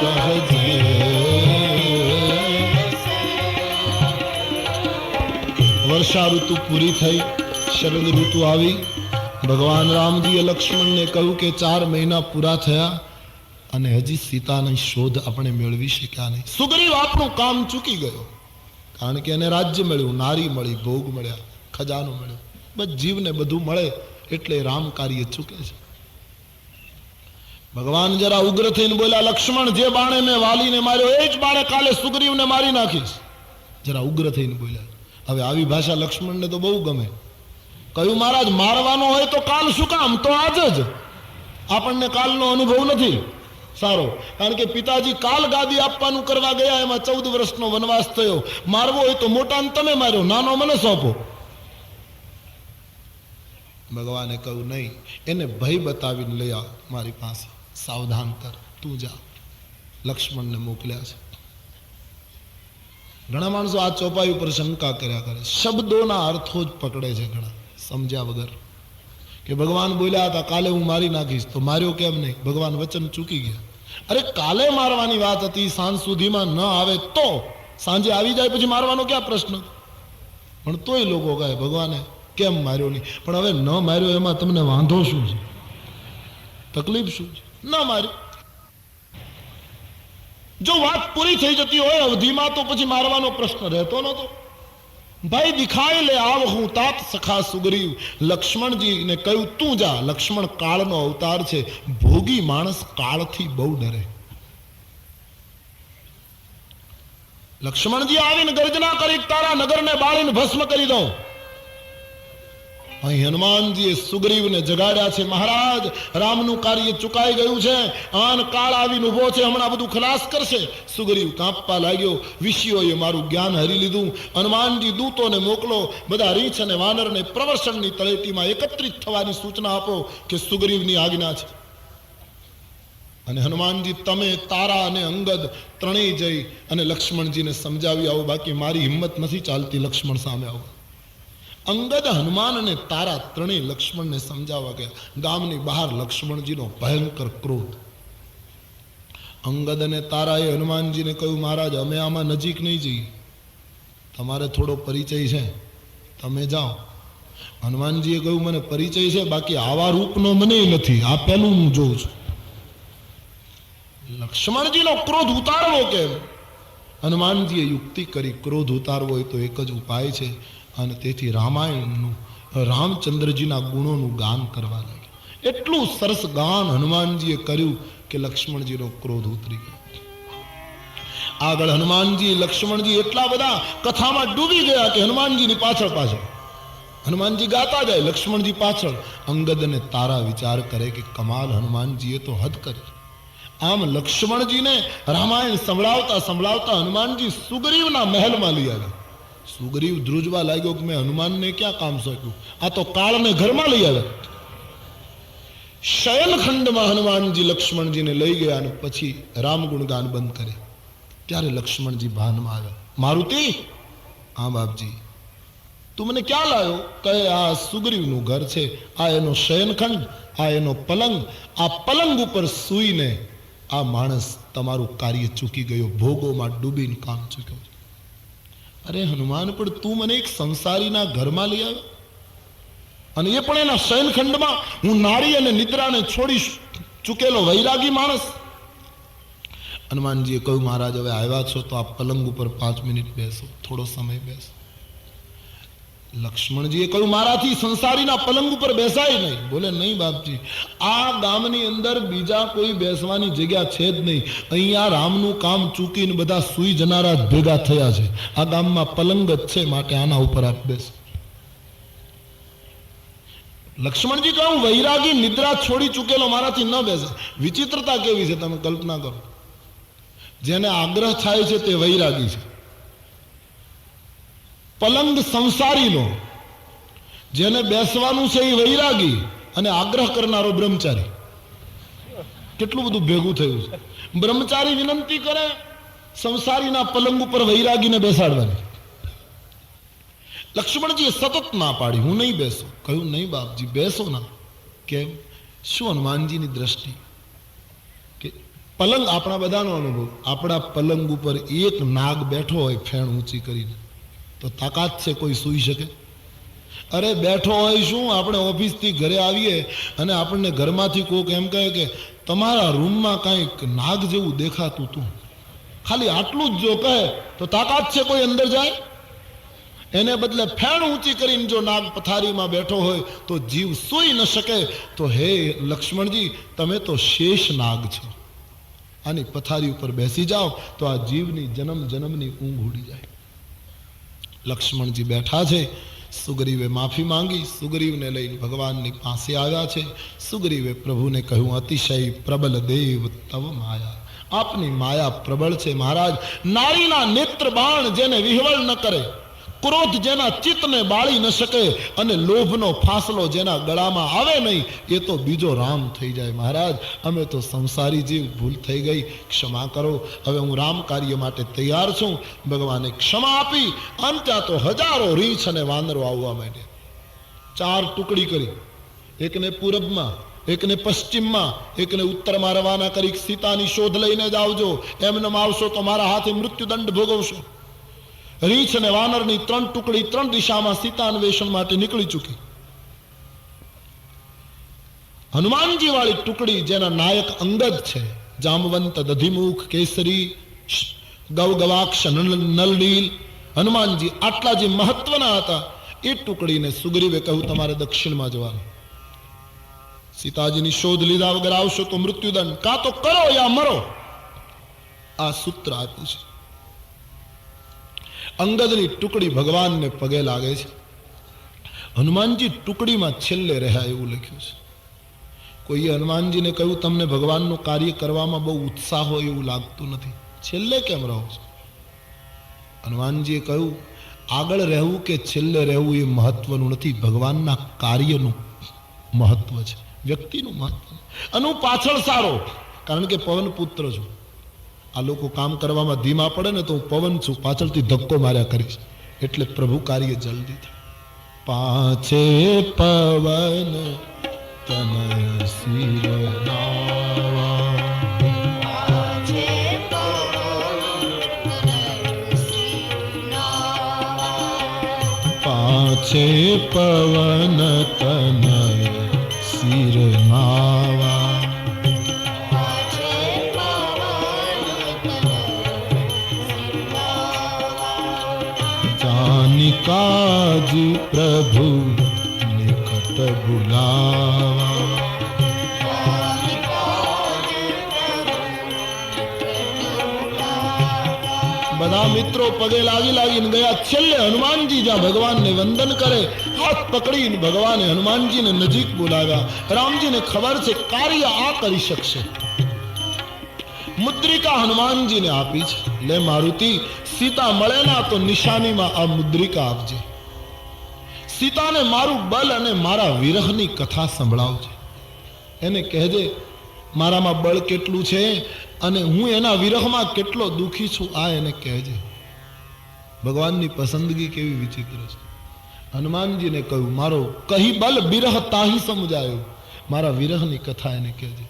सहजे। વર્ષા ઋતુ પૂરી થઈ, શરદ ઋતુ આવી. ભગવાન રામજીએ લક્ષ્મણને કહ્યું કે 4 મહિના પૂરા થયા અને હજી સીતાની શોધ આપણે મેળવી શક્યા નહીં. સુગ્રીવ આપણું કામ ચૂકી ગયો, કારણ કે એને રાજ્ય મળ્યું, નારી મળી, ભોગ મળ્યા, ખજાનો મળ્યો. બસ જીવને બધું મળે એટલે રામ કાર્ય ચૂકે છે. ભગવાન જરા ઉગ્ર થઈને બોલ્યા, લક્ષ્મણ, જે બાણે મેં વાલીને માર્યો એ જ બાણે કાલે સુગ્રીવને મારી નાખીશ. જરા ઉગ્ર થઈને બોલ્યા. હવે આવી ભાષા લક્ષ્મણને તો બહુ ગમે. કહ્યું, મહારાજ, મારવાનો હોય તો કાલ શું કામ, તો આજ જ. આપણને કાલનો અનુભવ નથી સારો, કારણ કે પિતાજી કાલ ગાદી આપવાનું કરવા ગયા, એમાં 14 વર્ષનો વનવાસ થયો. મારવો હોય તો મોટાને તમે માર્યો, નાનો મને સોંપો. ભગવાને કહ્યું, નહીં, એને ભય બતાવીને લઈ આવ મારી પાસે, સાવધાન કર, તું જા. લક્ષ્મણને મોકલ્યા છે. ઘણા માણસો આ ચોપાઈ ઉપર શંકા કર્યા કરે, શબ્દોના અર્થો જ પકડે છે ઘણા સમજ્યા વગર. કે ભગવાન બોલ્યા હતા કાલે હું મારી નાખીશ, તો માર્યો કેમ નહીં? ભગવાન વચન ચૂકી ગયા. અરે કાલે મારવાની વાત હતી, સાંજ સુધીમાં ન આવે તો, સાંજે આવી જાય પછી મારવાનો ક્યાં પ્રશ્ન? પણ તોય લોકો કહે ભગવાને કેમ માર્યો નહીં? પણ હવે ન માર્યો એમાં તમને વાંધો શું છે? તકલીફ શું છે? ન માર્યો. જો વાત પૂરી થઈ જતી હોય અવધિમાં તો પછી મારવાનો પ્રશ્ન રહેતો નતો. ભાઈ દિખાઈ લે આવ હું તાત સખા સુગ્રીવ. લક્ષ્મણજીને કહ્યું, તું જા. લક્ષ્મણ કાળનો અવતાર છે. ભોગી માણસ કાળથી બહુ ડરે. લક્ષ્મણજી આવીને ગર્જના કરી, તારા નગરને બાળીને ભસ્મ કરી દઉં. અહીં હનુમાનજીએ સુગ્રીવને જગાડ્યા છે, મહારાજ, રામનું કાર્ય ચુકાઈ ગયું છે, આન કાળ આવીને ઉભો છે, હમણાં બધું ખલાસ કરશે. સુગ્રીવ કાંપવા લાગ્યો, વિષયોએ મારું જ્ઞાન હરી લીધું. હનુમાનજી, દૂતોને મોકલો, બધા રીંછ અને વાનરને પ્રવર્ષણની તળેટીમાં એકત્રિત થવાની સૂચના આપો કે સુગ્રીવની આજ્ઞા છે. અને હનુમાનજી, તમે, તારા અને અંગદ ત્રણેય જઈ અને લક્ષ્મણજીને સમજાવી આવો, બાકી મારી હિંમત નથી ચાલતી લક્ષ્મણ સામે આવો. અંગદ, હનુમાન અને તારા ત્રણેય લક્ષ્મણને સમજાવવા ગયા. ગામની બહાર લક્ષ્મણજીનો ભયંકર ક્રોધ. અંગદ અને તારાએ હનુમાનજીને કહ્યું, મહારાજ, અમે આમાં નજીક નહીં જઈએ, તમારે થોડો પરિચય છે, તમે જાઓ. હનુમાનજીએ કહ્યું, મને પરિચય છે, બાકી આવા રૂપનો મને નથી, આ પહેલું હું જોઉં છું. લક્ષ્મણજીનો ક્રોધ ઉતારવો કેમ? હનુમાનજીએ યુક્તિ કરી, ક્રોધ ઉતારવો હોય તો એક જ ઉપાય છે. અને તેથી રામાયણનું, રામચંદ્રજીના ગુણોનું ગાન કરવા લાગ્યા. એટલું સરસ ગાન હનુમાનજીએ કર્યું કે લક્ષ્મણજીનો ક્રોધ ઉતરી ગયો. આગળ હનુમાનજી, લક્ષ્મણજી એટલા બધા કથામાં ડૂબી ગયા કે હનુમાનજીની પાછળ પાછળ હનુમાનજી ગાતા જાય, લક્ષ્મણજી પાછળ. અંગદ અને તારા વિચાર કરે કે કમાલ, હનુમાનજીએ તો હદ કરી. આમ લક્ષ્મણજીને રામાયણ સંભળાવતા સંભળાવતા હનુમાનજી સુગ્રીવના મહેલમાં લઈ આવ્યા. સુગ્રીવ ધ્રુજવા લાગ્યો કે મેં હનુમાનને ક્યાં કામ સોંપ્યું, આ તો કાળને ઘરમાં લઈ આવ્યા. શયનખંડમાં હનુમાનજી લક્ષ્મણજીને લઈ ગયા અને પછી રામગુણ ગાન બંધ કરે. ત્યારે લક્ષ્મણજી ભાનમાં આવ્યા. મારુતિ, હા બાપજી, તું મને ક્યાં લાવ્યો? કહે, આ સુગ્રીવનું ઘર છે, આ એનો શયનખંડ, આ એનો પલંગ. આ પલંગ ઉપર સૂઈને આ માણસ તમારું કાર્ય ચૂકી ગયો, ભોગોમાં ડૂબીને કામ ચૂક્યો. અરે હનુમાન, પણ તું મને એક સંસારીના ઘરમાં લઈ આવ્યો, અને એ પણ એના શયનખંડમાં. હું નારી અને નિદ્રાને છોડી ચૂકેલો વૈરાગી માણસ. હનુમાનજીએ કહ્યું, મહારાજ, હવે આવ્યા છો તો આ પલંગ ઉપર 5 મિનિટ બેસો, થોડો સમય બેસો. લક્ષ્મણજીએ કહ્યું, મારાથી સંસારીના પલંગ ઉપર બેસાય નહીં. બોલે, નહીં બાપજી, આ ગામની અંદર બીજા કોઈ બેસવાની જગ્યા છે જ નહીં. અહીંયા રામનું કામ ચૂકીને બધા સૂઈ જનારા જ ભેગા થયા છે. આ ગામમાં પલંગ જ છે, માટે આના ઉપર આપ બેસો. લક્ષ્મણજી કહ્યું, વૈરાગી નિદ્રા છોડી ચૂકેલો મારાથી ન બેસે. વિચિત્રતા કેવી છે તમે કલ્પના કરો. જેને આગ્રહ થાય છે તે વૈરાગી છે. પલંગ સંસારીનો, જેને બેસવાનું છે એ વૈરાગી, અને આગ્રહ કરનારો બ્રહ્મચારી. કેટલું બધું ભેગું થયું છે. બ્રહ્મચારી વિનંતી કરે સંસારીના પલંગ ઉપર વૈરાગીને બેસાડવાની. લક્ષ્મણજીએ સતત ના પાડી, હું નહીં બેસું. કહ્યું નહીં બાપજી, બેસો ના. કેમ? શું હનુમાનજીની દ્રષ્ટિ કે પલંગ આપણા બધાનો અનુભવ, આપણા પલંગ ઉપર એક નાગ બેઠો હોય ફેણ ઊંચી કરીને, તો તાકાત છે કોઈ સૂઈ શકે? અરે બેઠો હોય શું, આપણે ઓફિસથી ઘરે આવીએ અને આપણને ઘરમાંથી કોક એમ કહે કે તમારા રૂમમાં કાંઈક નાગ જેવું દેખાતું હતું, ખાલી આટલું જ જો કહે તો તાકાત છે કોઈ અંદર જાય? એને બદલે ફેણ ઊંચી કરીને જો નાગ પથારીમાં બેઠો હોય તો જીવ સૂઈ ન શકે. તો હે લક્ષ્મણજી, તમે તો શેષ નાગ છો, આની પથારી ઉપર બેસી જાઓ તો આ જીવની જન્મ જન્મની ઊંઘ ઉડી જાય. લક્ષ્મણજી બેઠા છે. સુગ્રીવે માફી માંગી, સુગ્રીવને લઈને ભગવાનની પાસે આવ્યા છે. સુગ્રીવે પ્રભુને કહ્યું, અતિશય પ્રબલ દેવ તવ માયા, આપની માયા પ્રબળ છે મહારાજ. નારીના નેત્ર બાણ જેને વિહવળ ન કરે, ક્રોધ જેના ચિત્તને બાળી ન શકે અને લોભનો ફાંસલો જેના ગળામાં આવે નહીં, એ તો બીજો રામ થઈ જાય. મહારાજ, અમે તો સંસારી જીવ, ભૂલ થઈ ગઈ, ક્ષમા કરો. હવે હું રામ કાર્ય માટે તૈયાર છું. ભગવાને ક્ષમા આપી. અંતે તો હજારો રીંછ અને વાનરો આવવા માંડ્યા. 4 ટુકડી કરી, એકને પૂરબમાં, એકને પશ્ચિમમાં, એકને ઉત્તરમાં રવાના કરી, સીતાની શોધ લઈને જ આવજો, એમને આવશો તો મારા હાથે મૃત્યુદંડ ભોગવશો. રીંછ અને વાનરની 3 ટુકડી 3 દિશામાં સીતા અન્વેષણ માટે નીકળી ચૂકી. હનુમાનજી વાળી ટુકડી જેના નાયક અંગદ છે, જામવંત, દધિમુખ, કેસરી, ગવગવાક્ષ, નલનીલ, હનુમાનજી આટલા જે મહત્વના હતા, એ ટુકડીને સુગ્રીવે કહ્યું તમારે દક્ષિણમાં જવાનું. સીતાજીની શોધ લીધા વગર આવશો તો મૃત્યુદંડ, કાં તો કરો યા મરો. આ સૂત્ર આપ્યું છે. અંગદની ટુકડી ભગવાનને પગે લાગે છે. હનુમાનજી ટુકડીમાં છેલ્લે રહ્યા એવું લખ્યું છે. કોઈએ હનુમાનજીને કહ્યું તમને ભગવાનનું કાર્ય કરવામાં બહુ ઉત્સાહ હોય એવું લાગતું નથી, છેલ્લે કેમ રહો છો? હનુમાનજીએ કહ્યું આગળ રહેવું કે છેલ્લે રહેવું એ મહત્વનું નથી, ભગવાનના કાર્યનું મહત્વ છે, વ્યક્તિનું મહત્વ. અને હું પાછળ સારો, કારણ કે પવન પુત્ર છું. આ લોકો કામ કરવામાં ધીમા પડે ને તો હું પવન છું, પાછળથી ધક્કો માર્યા કરીશ, એટલે પ્રભુ કાર્ય જલ્દી થાય. પાછે પવન તનય શિરનાવા, પાછે પવન તનય શિરનાવા, काज प्रभु निकट बुलावा. બધા મિત્રો પગે લાગીને ગયા. છેલ્લે હનુમાનજી જ્યાં ભગવાનને વંદન કરે, હાથ પકડીને ભગવાને હનુમાનજીને નજીક બોલાવ્યા. રામજીને ખબર છે કાર્ય આ કરી શકશે. મુદ્રિકા હનુમાનજીને આપી છે. લે મારુતિ, સીતા મળે ના તો નિશાનીમાં આ મુદ્રિકા આપજે. સીતાને મારું બલ અને મારા વિરહની કથા સંભળાવજે. એને કહેજે મારામાં બળ કેટલું છે અને હું એના વિરહમાં કેટલો દુઃખી છું, આ એને કહેજે. ભગવાનની પસંદગી કેવી વિચિત્ર છે. હનુમાનજીને કહ્યું મારો કહી બલ બિરહ તાહી સમજાયો, મારા વિરહની કથા એને કહેજે.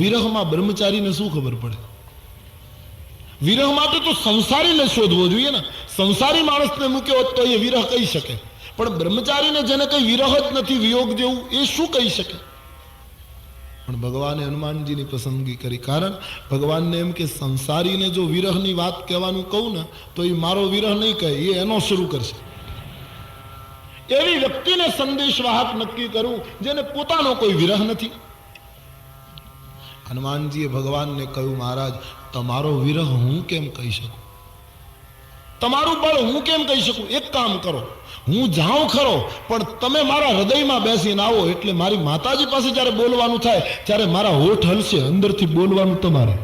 વિરહમાં બ્રહ્મચારીને શું ખબર પડે? વિરહ માટે તો સંસારીને શોધવો જોઈએ ને. સંસારી માણસને મૂક્યો હોત તો એ વિરહ કહી શકે, પણ બ્રહ્મચારીને જેને કઈ વિરહ જ નથી, વિયોગ જેવું, એ શું કહી શકે? પણ ભગવાને હનુમાનજીની પસંદગી કરી, કારણ ભગવાનને એમ કે સંસારીને જો વિરહની વાત કહેવાનું કહું ને તો એ મારો વિરહ નહીં કહે, એ એનો શરૂ કરશે. એવી વ્યક્તિને સંદેશવાહક નક્કી કરું જેને પોતાનો કોઈ વિરહ નથી. હનુમાનજીએ ભગવાનને કહ્યું મહારાજ, તમારો વિરહ હું કેમ કહી શકું, તમારું બળ હું કેમ કહી શકું? એક કામ કરો, હું જાઉં ખરો પણ તમે મારા હૃદયમાં બેસીને આવો, એટલે મારી માતાજી પાસે જ્યારે બોલવાનું થાય ત્યારે મારા હોઠ હલશે, અંદરથી બોલવાનું તમારે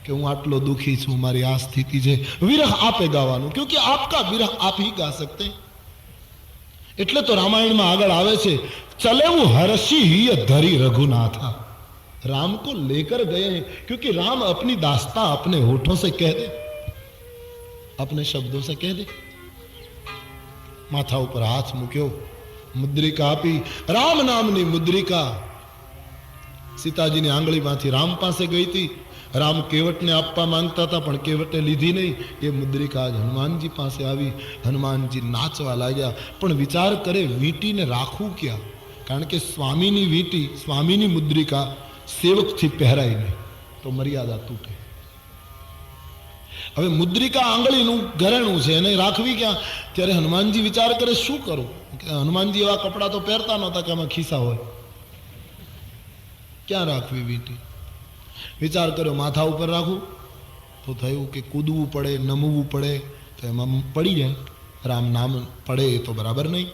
કે હું આટલો દુઃખી છું, મારી આ સ્થિતિ છે. વિરહ આપે ગાવાનું, ક્યોંકि આપકા વિરહ આપ ही गा सकते. એટલે તો રામાયણમાં આગળ આવે છે, ચલે હું હર્ષી ही धरी रघुनाथा, राम को लेकर गए हैं क्योंकि राम अपनी दास्तां अपने होठों से कह दे. अपने शब्दों से कह दे। माथा ऊपर हाथ मूक्यो, मुद्रिका आपी, राम नामनी मुद्रिका सीताजी ની આંગળીમાંથી રામ પાસે ગઈ હતી। રામ કેવટને આપવા માંગતા હતા પણ કેવટે લીધી નહીં। એ મુદ્રિકા આજ હનુમાનજી પાસે આવી। હનુમાનજી નાચવા લાગ્યા, પણ વિચાર કરે વીંટીને રાખવું ક્યાં? કારણ કે સ્વામીની વીંટી, સ્વામીની મુદ્રિકા સેવકથી પહેરાય નહીં તો મર્યાદા તૂટે। હવે મુદ્રિકા આંગળીનું ઘરેણું છે, એને રાખવી ક્યાં? ત્યારે હનુમાનજી વિચાર કરે શું કરું? હનુમાનજી એવા કપડાં તો પહેરતા નહોતા કે આમાં ખિસ્સા હોય, ક્યાં રાખવી વીંટી? વિચાર કર્યો માથા ઉપર રાખું તો થયું કે કૂદવું પડે, નમવું પડે તો એમાં પડી જાય, રામ નામ પડે તો બરાબર નહીં।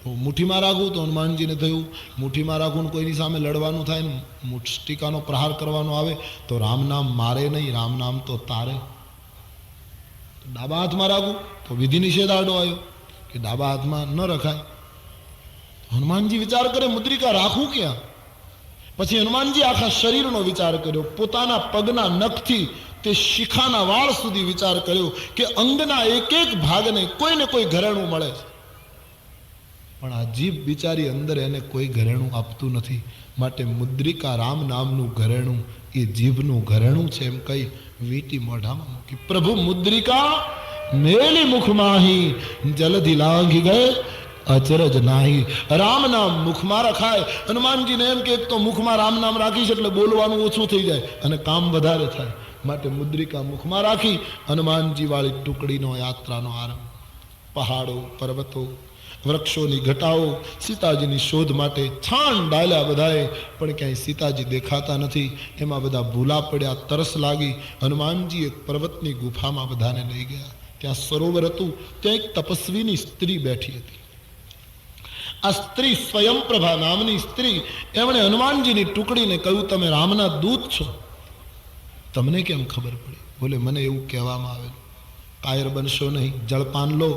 તો મુઠ્ઠીમાં રાખું તો હનુમાનજીને થયું મુઠ્ઠીમાં રાખું ને કોઈની સામે લડવાનું થાય ને મુષ્ટિકાનો પ્રહાર કરવાનો આવે તો રામ નામ મારે નહીં, રામ નામ તો તારે। ડાબા હાથમાં રાખું તો વિધિ નિષેધ આડો આવ્યો કે ડાબા હાથમાં ન રખાય। હનુમાનજી વિચાર કરે મુદ્રિકા રાખું ક્યાં? પછી હનુમાનજી આખા શરીરનો વિચાર કર્યો, પોતાના પગના નખથી તે શિખાના વાળ સુધી વિચાર કર્યો કે અંગના એક એક ભાગને કોઈને કોઈ ઘરેણું મળે છે, પણ આ જીભ બિચારી અંદર એને કોઈ ઘરેણું આપતું નથી, માટે મુદ્રિકા રામ નામનું ઘરેણું એ જીભનું ઘરેણું છે એમ કહી વીંટી મોઢામાં મૂકી। પ્રભુ મુદ્રિકા મેલી મુખમાહી, જલધિ લાંઘી ગયે અચરજ નાહી। રામ નામ મુખમાં રખાય। હનુમાનજીને એમ કે તો મુખમાં રામ નામ રાખીશ એટલે બોલવાનું ઓછું થઈ જાય અને કામ વધારે થાય, માટે મુદ્રિકા મુખમાં રાખી હનુમાનજી વાળી ટુકડીનો યાત્રાનો આરંભ। પહાડો, પર્વતો, વૃક્ષોની ઘટાઓ સીતાજીની શોધ માટે છાણ ડાલ્યા બધાએ, પણ ક્યાંય સીતાજી દેખાતા નથી। એમાં બધા ભૂલા પડ્યા, તરસ લાગી। હનુમાનજી એક પર્વતની ગુફામાં બધાને લઈ ગયા। ત્યાં સરોવર હતું, ત્યાં એક તપસ્વીની સ્ત્રી બેઠી હતી। આ સ્ત્રી સ્વયંપ્રભા નામની સ્ત્રી, એમણે હનુમાનજીની ટુકડીને કહ્યું તમે રામના દૂત છો, તમને કેમ ખબર પડી? બોલે મને એવું કહેવામાં આવે। કાયર બનશો નહીં, જળપાન લો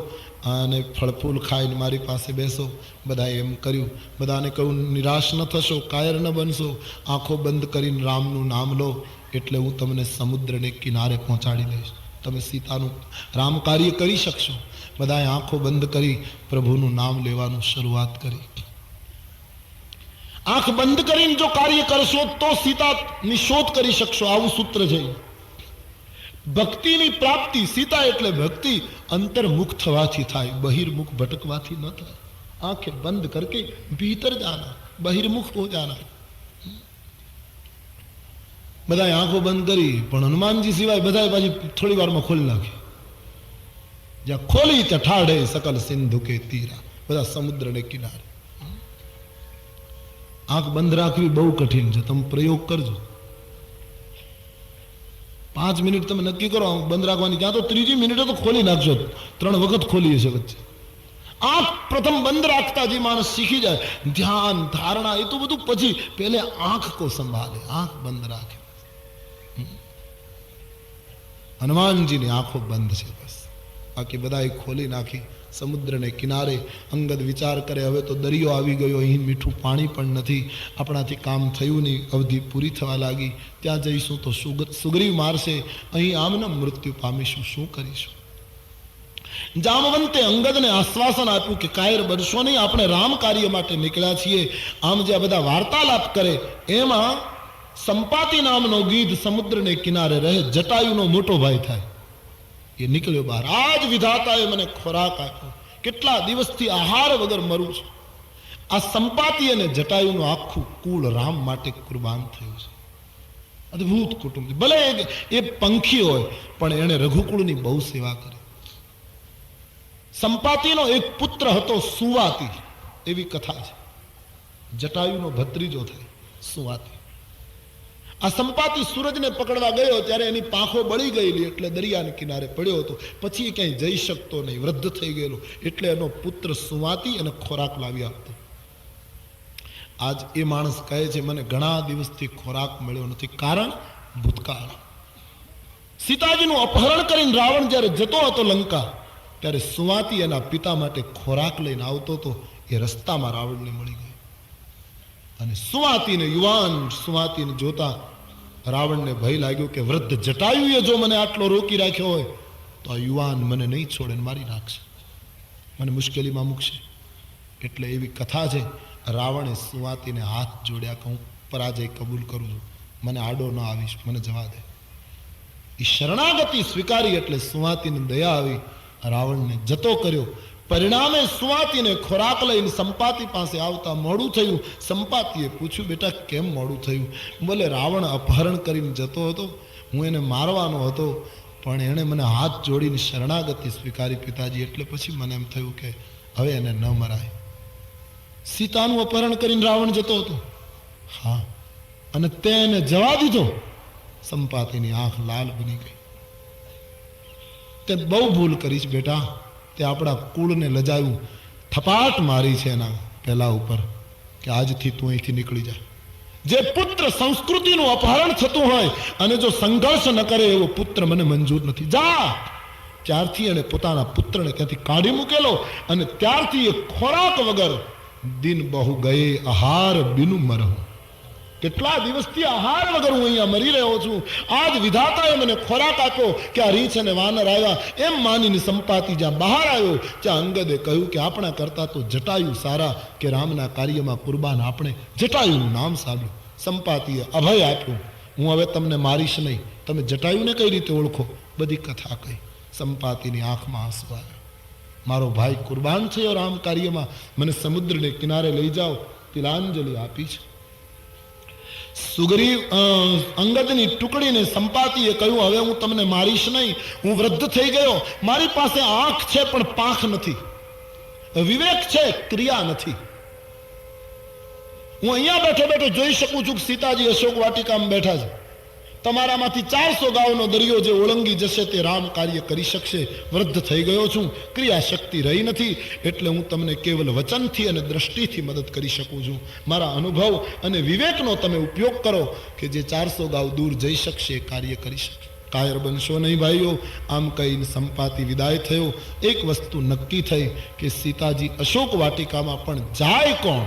અને ફળફૂલ ખાઈને મારી પાસે બેસો। બધાએ એમ કર્યું। બધાને કહ્યું નિરાશ ન થશો, કાયર ન બનશો, આંખો બંધ કરીને રામનું નામ લો એટલે હું તમને સમુદ્રને કિનારે પહોંચાડી દઈશ, તમે સીતાનું રામ કાર્ય કરી શકશો। બધાએ આંખો બંધ કરી પ્રભુનું નામ લેવાનું શરૂઆત કરી। આંખ બંધ કરીને જો કાર્ય કરશો તો સીતાની શોધ કરી શકશો, આવું સૂત્ર છે। ભક્તિની પ્રાપ્તિ, સીતા એટલે ભક્તિ અંતર્મુખ થવાથી થાય, બહિર્મુખ ભટકવાથી ન થાય। આંखें बंद करके भीतर जाना, बहिर्मुख हो जाना। બધાએ આંખો બંધ કરી, પણ હનુમાનજી સિવાય બધાએ પાછી થોડી વારમાં ખોલી નાખી। જ્યાં ખોલી ત્યાં ઠાઢે સકલ સિંધુ કે તીરા, બધા સમુદ્રને કિનારે। આંખ બંધ રાખવી બહુ કઠિન છે, તમે પ્રયોગ કરજો। 5 મિનિટ તમે નક્કી કરો આંખ બંધ રાખવાની, ત્યાં તો ત્રીજી મિનિટે તો ખોલી નાખજો, 3 વખત ખોલી હશે વચ્ચે। આંખ પ્રથમ બંધ રાખતા જે માણસ શીખી જાય, ધ્યાન ધારણા એ તો બધું પછી, પહેલે આંખ કો સંભાલે, આંખ બંધ રાખે। હનુમાનજીની આંખો બંધ છે બસ, બાકી બધાએ ખોલી નાખી। સમુદ્રને કિનારે અંગદ વિચાર કરે હવે તો દરિયો આવી ગયો, અહીં મીઠું પાણી પણ નથી, આપણાથી કામ થયું નહીં, અવધિ પૂરી થવા લાગી, ત્યાં જઈશું તો સુગ્રીવ મારશે, અહીં આમના મૃત્યુ પામીશું, શું કરીશું? જામવંતે અંગદને આશ્વાસન આપ્યું કે કાયર બનશો નહીં, આપણે રામ કાર્ય માટે નીકળ્યા છીએ। આમ જે બધા વાર્તાલાપ કરે એમાં સંપાતિ નામનો ગીધ સમુદ્રને કિનારે રહે, જટાયુનો મોટો ભાઈ થાય, એ નીકળ્યો બહાર। આજ વિધાતાએ મને ખોરાક આપ્યો, કેટલા દિવસથી આહાર વગર મરું છું। આ સંપાતિ અને જટાયુનું આખું કુળ રામ માટે કુરબાન થયું છે। અદ્ભુત કુટુંબ, ભલે એ પંખી હોય પણ એણે રઘુકુળની બહુ સેવા કરી। સંપાતિનો એક પુત્ર હતો સુવાતી, એવી કથા છે, જટાયુનો ભત્રીજો થાય સુવાતી। આ સંપાતિ સૂરજને પકડવા ગયો ત્યારે એની પાંખો બળી ગયેલી એટલે દરિયાના કિનારે પડ્યો હતો, પછી એ ક્યાંય જઈ શકતો નહીં, વૃદ્ધ થઈ ગયેલો, એટલે એનો પુત્ર સુવાતી અને ખોરાક લાવી આપતો। આજ એ માણસ કહે છે મને ઘણા દિવસથી ખોરાક મળ્યો નથી, કારણ ભૂતકાળ। સીતાજીનું અપહરણ કરીને રાવણ જ્યારે જતો હતો લંકા, ત્યારે સુવાતી એના પિતા માટે ખોરાક લઈને આવતો હતો, એ રસ્તામાં રાવણને મળી ગયો। અને સુવાતીને, યુવાન સુવાતીને જોતા રાવણને ભય લાગ્યો કે વૃદ્ધ જટાયુએ જો મને આટલો રોકી રાખ્યો હોય તો તો આ યુવાન મને નહીં છોડે ને મારી નાખશે, મને મુશ્કેલીમાં મૂકશે. એટલે એવી કથા છે. રાવણે સુવાતીને હાથ જોડ્યા કે હું પરાજય કબૂલ કરું છું, મને આડો ન આવીશ, મને જવા દે. એ શરણાગતિ સ્વીકારી એટલે સુવાતીને દયા આવી, રાવણને જતો કર્યો. પરિણામે સુવાતીને ખોરાક લઈને સંપાતિ પાસે આવતા મોડું થયું. સંપાતિએ પૂછ્યું, બેટા કેમ મોડું થયું? બોલે, રાવણ અપહરણ કરીને જતો હતો, હું એને મારવાનો હતો, પણ એણે મને હાથ જોડીને શરણાગતિ સ્વીકારી પિતાજી, એટલે પછી મને એમ થયું કે હવે એને ન મરાય. સીતાનું અપહરણ કરીને રાવણ જતો હતો? હા. અને તે એને જવા દીધો? સંપાતિની આંખ લાલ બની ગઈ. તે બહુ ભૂલ કરી છે બેટા, તે આપણા કુળને લજાયું, થપાટ મારી છે એના પહેલા ઉપર કે આજથી તું અહીંથી નીકળી જા. જે પુત્ર સંસ્કૃતિનું અપહરણ થતું હોય અને જો સંઘર્ષ ન કરે એવો પુત્ર મને મંજૂર નથી, જા. ત્યારથી એને પોતાના પુત્રને ત્યાંથી કાઢી મૂકેલો અને ત્યારથી એ ખોરાક વગર દિન બહુ ગયે આહાર બિનું મરહું. કેટલા દિવસથી આહાર વગર હું અહીંયા મરી રહ્યો છું. આજ વિધાતાએ મને ખોરાક આપ્યો કે આ રીંછ અને વાનર આવ્યા એમ માનીને સંપાતિ જ્યાં બહાર આવ્યો ત્યાં અંગદે કહ્યું કે આપણા કરતા તો જટાયુ સારા, કે રામના કાર્યમાં કુરબાન આપણે જટાયુનું નામ સાંભળ્યું. સંપાતિએ અભય આપ્યું, હું હવે તમને મારીશ નહીં, તમે જટાયુને કઈ રીતે ઓળખો? બધી કથા કહી. સંપાતિની આંખમાં આંસુ આવ્યા. મારો ભાઈ કુરબાન થયો રામ કાર્યમાં, મને સમુદ્રને કિનારે લઈ જાઓ. તિલાંજલિ આપી છે. સુગ્રીવ અંગદની ટુકડીને સંપાતિએ કહ્યું, હવે હું તમને મારીશ નહીં, હું વૃદ્ધ થઈ ગયો, મારી પાસે આંખ છે પણ પાંખ નથી, વિવેક છે ક્રિયા નથી. હું અહીંયા બેઠો બેઠો જોઈ શકું છું કે સીતાજી અશોક વાટિકામાં બેઠા છે. તમારામાંથી 400 ગાઉનો દરિયો જે ઓળંગી જશે તે રામ કાર્ય કરી શકશે. વૃદ્ધ થઈ ગયો છું, ક્રિયા શક્તિ રહી નથી, એટલે હું તમને કેવલ વચનથી અને દ્રષ્ટિથી મદદ કરી શકું છું. મારા અનુભવ અને વિવેકનો તમે ઉપયોગ કરો કે જે 400 ગાઉ દૂર જઈ શકશે, કાર્ય કરી શકશે. કાયર બનશો નહીં ભાઈઓ. આમ કહીને સંપાતિ વિદાય થયો. એક વસ્તુ નક્કી થઈ કે સીતાજી અશોક વાટિકામાં પણ જાય કોણ?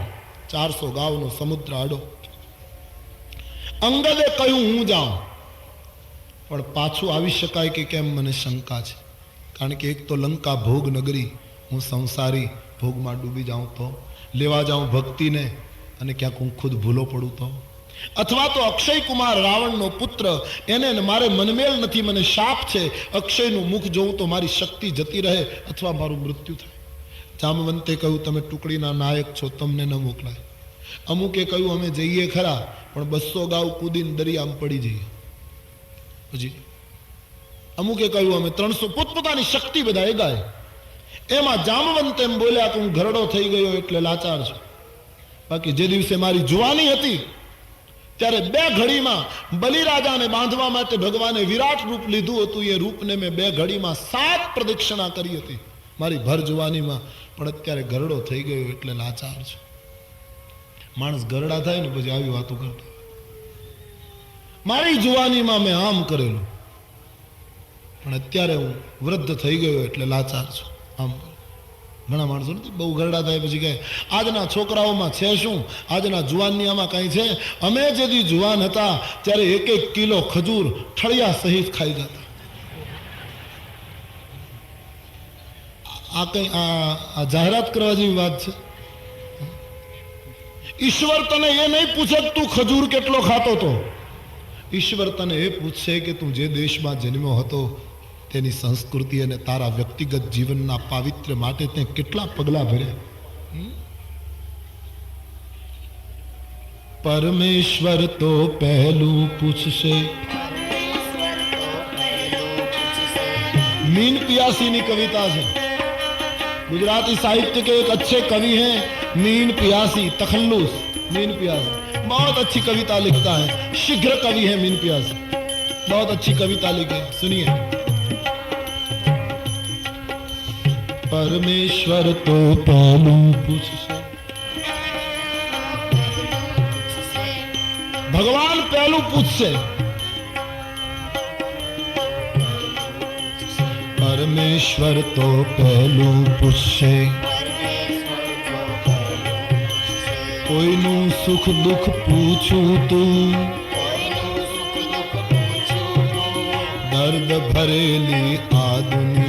400 ગાઉનો સમુદ્ર આડો. અંગદે કહ્યું હું જાઉં, પણ પાછું આવી શકાય કે કેમ મને શંકા છે. કારણ કે એક તો લંકા ભોગ નગરી, હું સંસારી ભોગમાં ડૂબી જાઉં તો, લેવા જાઉં ભક્તિને અને ક્યાંક હું ખુદ ભૂલો પડું તો, અથવા તો અક્ષય કુમાર રાવણનો પુત્ર, એને મારે મનમેલ નથી, મને શાપ છે, અક્ષયનું મુખ જોઉં તો મારી શક્તિ જતી રહે અથવા મારું મૃત્યુ થાય. જામવંતે કહ્યું તમે ટુકડીના નાયક છો, તમને ન મોકલાય. અમુકે કહ્યું અમે જઈએ ખરા પણ 200 ગાઉ કૂદીને દરિયામાં પડી જઈએ. પછી અમુકે કહ્યું અમે 300, પોતપોતાની શક્તિ બધા એ ગાય. એમાં જામવંત એમ બોલ્યા કે હું ઘરડો થઈ ગયો એટલે લાચાર છું. બાકી જે દિવસે મારી જુવાની હતી ત્યારે 2 ઘડીમાં બલિરાજાને બાંધવા માટે ભગવાને વિરાટ રૂપ લીધું હતું. એ રૂપને મેં 2 ઘડીમાં 7 પ્રદક્ષિણા કરી હતી મારી ભર જુવાનીમાં. પણ અત્યારે ઘરડો થઈ ગયો એટલે લાચાર છું. માણસ ગરડા થાય ને પછી આવી વાતો કરતો. મારી જુવાનીમાં મેં આમ કરેલું, પણ અત્યારે હું વૃદ્ધ થઈ ગયો એટલે લાચાર છું. આમ ઘણા માણસો નથી બહુ ગરડા થાય પછી કહે આજના છોકરાઓમાં છે શું, આજના જુવાનિયામાં કાંઈ છે? અમે જેથી જુવાન હતા ત્યારે 1-1 કિલો ખજૂર ઠળિયા સહિત ખાઈ જતા. આ કઈ આ જાહેરાત કરવા જેવી વાત છે? ઈશ્વર તને એ નહીં પૂછે કે તું ખજૂર કેટલો ખાતો તો. ઈશ્વર તને એ પૂછશે કે તું જે દેશમાં જન્મ્યો હતો તેની સંસ્કૃતિ અને તારા વ્યક્તિગત જીવનના પાવિત્ર્ય માટે તે કેટલા પગલા ભર્યા. પરમેશ્વર તો પહેલું પૂછશે. मीन पियासी ની कविता है. गुजराती साहित्य के एक अच्छे कवि हैं मीन पियासी, तखल्लुस. मीन पियासी बहुत अच्छी कविता लिखता है, शीघ्र कवि है मीन पियासी, बहुत अच्छी कविता लिखे. सुनिए. परमेश्वर तो पहलू पूछसे. भगवान पहलू पूछसे. परमेश्वर तो पहलू पूछसे. कोईનું સુખ દુઃખ પૂછું તું, દર્દ ભરેલી આ દુનિયા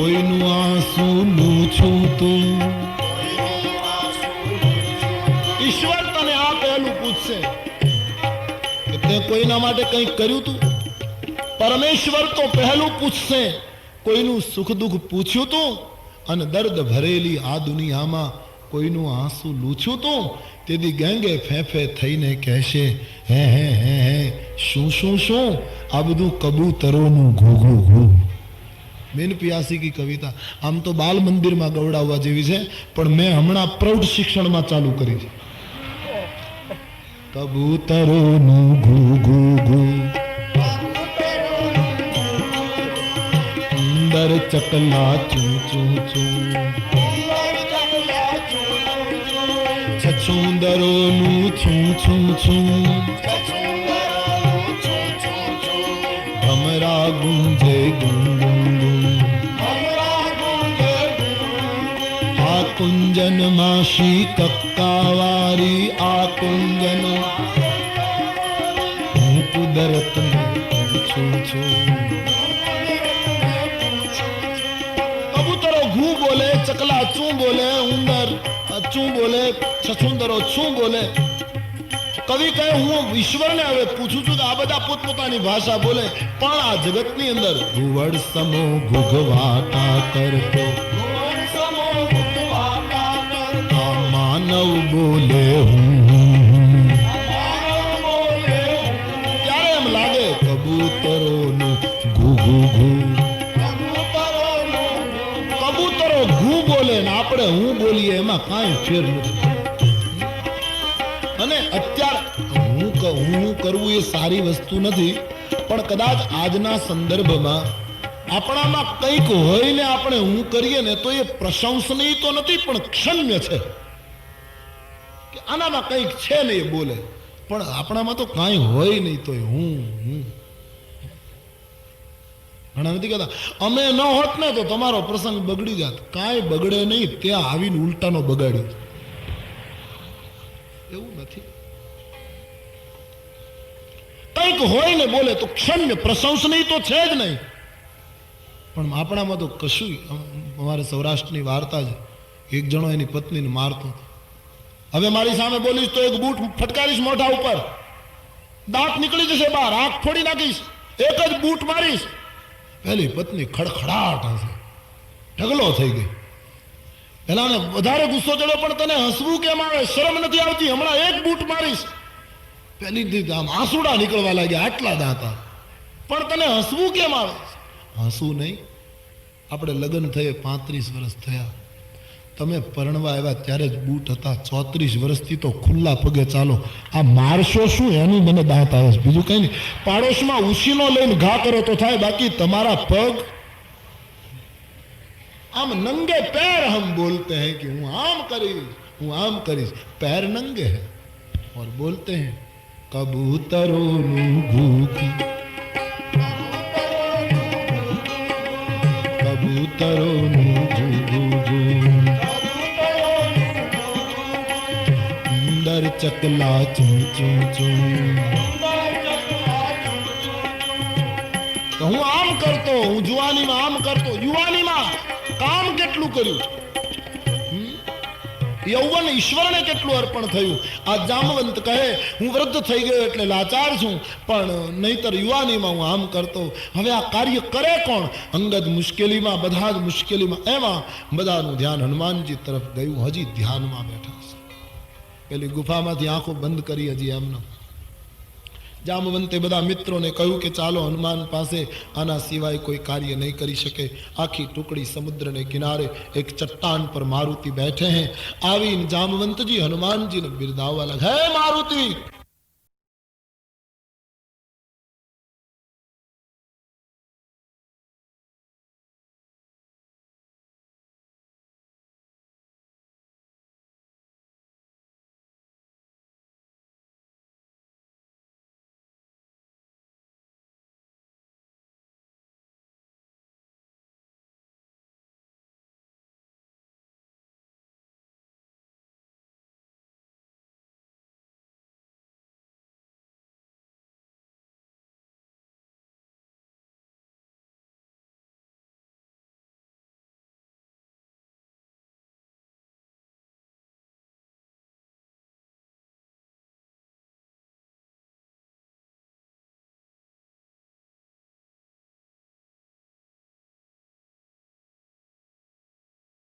કોઈનું આંસુ લૂછું તું. ઈશ્વર તને આ પહેલું પૂછશે કે તે કોઈના માટે કંઈક કર્યું તું. પરમેશ્વર તો પહેલું પૂછશે કોઈનું સુખ દુઃખ પૂછ્યું તું, અને દર્દ ભરેલી આ દુનિયામાં કોઈનું આંસુ લૂછ્યું તું. તેથી ગેંગે ફેફે થઈને કહેશે હે હે હે હે શું શું શું, આ બધું કબૂતરોનું ઘૂ ઘૂ ઘૂ. બેન પિયાસી કી કવિતા આમ તો બાલ મંદિરમાં ગવડાવવા જેવી છે, પણ મેં હમણાં પ્રૌઢ શિક્ષણમાં ચાલુ કરી છે. કબૂતરોનું ઘૂ ઘૂ ઘૂ, અંદર ચકલા ચૂ ચૂ ચૂ, છછુંદરોનું છું છું છું, ભમરા ગુંજે ગું ગું ગું. આ કુંજન માસી કક્કાવારી, આ કુંજન હું કુદરત છું છું. કબૂતરો ઘૂ બોલે, ચકલા ચૂ બોલે, ઉંદર ચૂ બોલે, છછુંદરો છું બોલે. કવિ કહે હું ઈશ્વરને હવે પૂછું છું કે આ બધા પોતપોતાની ભાષા બોલે, પણ આ જગતની અંદર ઘુવડ સમો ઘુઘવાટા કરતો આ માનવ બોલે હું. ત્યારે એમ લાગે કબૂતરોનું ઘૂ ઘૂ ઘૂ. કબૂતરો ઘૂ બોલે ને આપણે હું બોલીએ, એમાં કાંઈ ફેર નથી. અને અત્યારે હું કરવું એ સારી વસ્તુ નથી, પણ કદાચ આજના સંદર્ભમાં આપણામાં કંઈક હોય ને આપણે હું કરીએ ને તો એ પ્રશંસનીય તો નથી, પણ ક્ષમ્ય છે. કે આનામાં કંઈક છે ને એ બોલે, પણ આપણામાં તો કાંઈ હોય નહીં તો હું. ઘણા નથી કહેતા અમે ન હોત ને તો તમારો પ્રસંગ બગડી જાત. કાંઈ બગડે નહીં, ત્યાં આવીને ઉલટાનો બગાડ્યો. એવું નથી. કંઈક હોય ને બોલે તો ક્ષમ્ય, પ્રશંસનીય તો છે જ નહીં, પણ આપણામાં તો કશું. અમારે સૌરાષ્ટ્રની વાર્તા છે, એક જણો એની પત્નીને મારતો. હવે મારી સામે બોલીશ તો એક બૂટ ફટકારીશ મોઢા ઉપર, દાંત નીકળી જશે બહાર, આંખ ફોડી નાખીશ. એક જ બૂટ મારીશ, પેલી પત્ની ખડખડાટ હશે, ઢગલો થઈ ગઈ. પેલાને વધારે ગુસ્સો ચડ્યો, પણ તને હસવું કેમ આવે, શરમ નથી આવતી, હમણાં એક બૂટ મારીશ. પેલી આમ આંસુડા નીકળવા લાગ્યા, આટલા દાંતા. પણ તને હસવું કેમ આવે? હસવું નહીં. આપણે લગ્ન થયે 35 વર્ષ થયા, તમે પરણવા આવ્યા ત્યારે જ બૂટ હતા. 34 વર્ષથી તો ખુલ્લા પગે ચાલો. આ મારશો શું એનું મને દાંત આવે છે, બીજું કઈ નહીં. પાડોશમાં ઉસીનો લઈને ઘા કરો તો થાય, બાકી તમારા પગ આમ નંગે पैर हम बोलते हैं कि હું આમ કરીશ, હું આમ કરીશ. पैर नंगे हैं और बोलते हैं કબૂતરોનું ઘૂ ઘૂ, કબૂતરોનું ઘૂ ઘૂ ઘૂ. અંદર ચકલા ચૂ ચૂ ચૂ. હું આમ કરતો, હું જુવાનીમાં આમ કરતો. યુવાનીમાં કામ કેટલું કર્યું, યૌવન ઈશ્વરને કેટલું અર્પણ થયું. આ જામવંત કહે હું વૃદ્ધ થઈ ગયો એટલે લાચાર છું, પણ નહીતર યુવાનીમાં હું આમ કરતો. હવે આ કાર્ય કરે કોણ? અંગદ મુશ્કેલીમાં, બધા જ મુશ્કેલીમાં. એમાં બધાનું ધ્યાન હનુમાનજી તરફ ગયું. હજી ધ્યાનમાં બેઠા છે. પેલી ગુફામાંથી આંખો બંધ કરી હજી એમનો. જામવંતે બધા મિત્રોને કહ્યું કે ચાલો હનુમાન પાસે, આના સિવાય કોઈ કાર્ય નહીં કરી શકે. આખી ટુકડી સમુદ્રને કિનારે એક ચટ્ટાન પર મારુતિ बैठे हैं. આવીને જામવંતજી હનુમાનજીને બિરદાવવા લાગ્યા, હે મારુતિ,